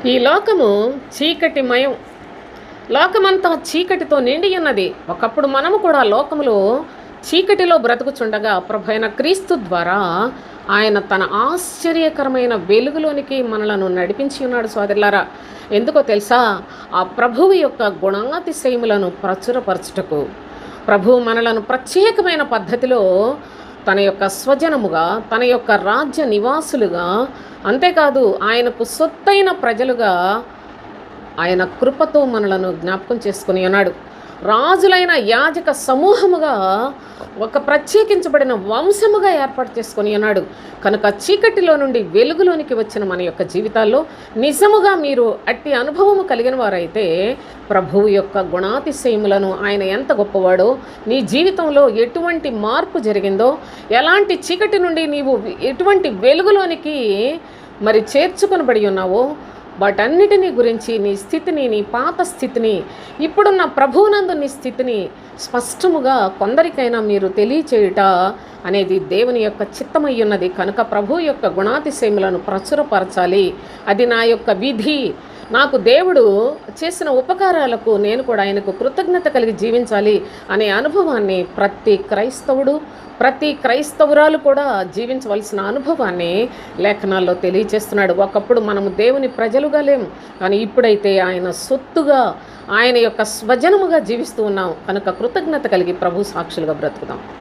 ఈ లోకము చీకటిమయం. లోకమంతా చీకటితో నిండి ఉన్నది. ఒకప్పుడు మనము కూడా లోకములో చీకటిలో బ్రతుకుచుండగా ప్రభైన క్రీస్తు ద్వారా ఆయన తన ఆశ్చర్యకరమైన వెలుగులోనికి మనలను నడిపించి ఉన్నాడు సోదరులారా. ఎందుకో తెలుసా? ఆ ప్రభువు యొక్క గుణాతిశయములను ప్రచురపరచుటకు ప్రభువు మనలను ప్రత్యేకమైన పద్ధతిలో తన యొక్క స్వజనముగా, తన యొక్క రాజ్య నివాసులుగా, అంతేకాదు ఆయనకు సొత్తైన ప్రజలుగా ఆయన కృపతో మనలను జ్ఞాపకం చేసుకుని ఉన్నాడు. రాజులైన యాజక సమూహముగా, ఒక ప్రత్యేకించబడిన వంశముగా ఏర్పాటు చేసుకొని ఉన్నాడు. కనుక చీకటిలో నుండి వెలుగులోనికి వచ్చిన మన యొక్క జీవితాల్లో నిజముగా మీరు అట్టి అనుభవము కలిగిన వారైతే ప్రభువు యొక్క గుణాతిశయములను, ఆయన ఎంత గొప్పవాడో, నీ జీవితంలో ఎటువంటి మార్పు జరిగిందో, ఎలాంటి చీకటి నుండి నీవు ఎటువంటి వెలుగులోనికి చేర్చుకొనబడి ఉన్నావో, వాటన్నిటినీ గురించి, నీ స్థితిని, నీ పాత స్థితిని, ఇప్పుడున్న ప్రభువునందు నీ స్థితిని స్పష్టముగా కొందరికైనా మీరు తెలియచేయుట అనేది దేవుని యొక్క చిత్తమై ఉన్నది. కనుక ప్రభు యొక్క గుణాతిశయములను ప్రచురపరచాలి. అది నా యొక్క విధి. నాకు దేవుడు చేసిన ఉపకారాలకు నేను కూడా ఆయనకు కృతజ్ఞత కలిగి జీవించాలి అనే అనుభవాన్ని ప్రతి క్రైస్తవురాలు కూడా జీవించవలసిన అనుభవాన్ని లేఖనాల్లో తెలియజేస్తున్నాడు. ఒకప్పుడు మనము దేవుని ప్రజలుగా లేము, కానీ ఇప్పుడైతే ఆయన సొత్తుగా, ఆయన యొక్క స్వజనముగా జీవిస్తూ ఉన్నాం. కనుక కృతజ్ఞత కలిగి ప్రభు సాక్షులుగా బ్రతుకుదాం.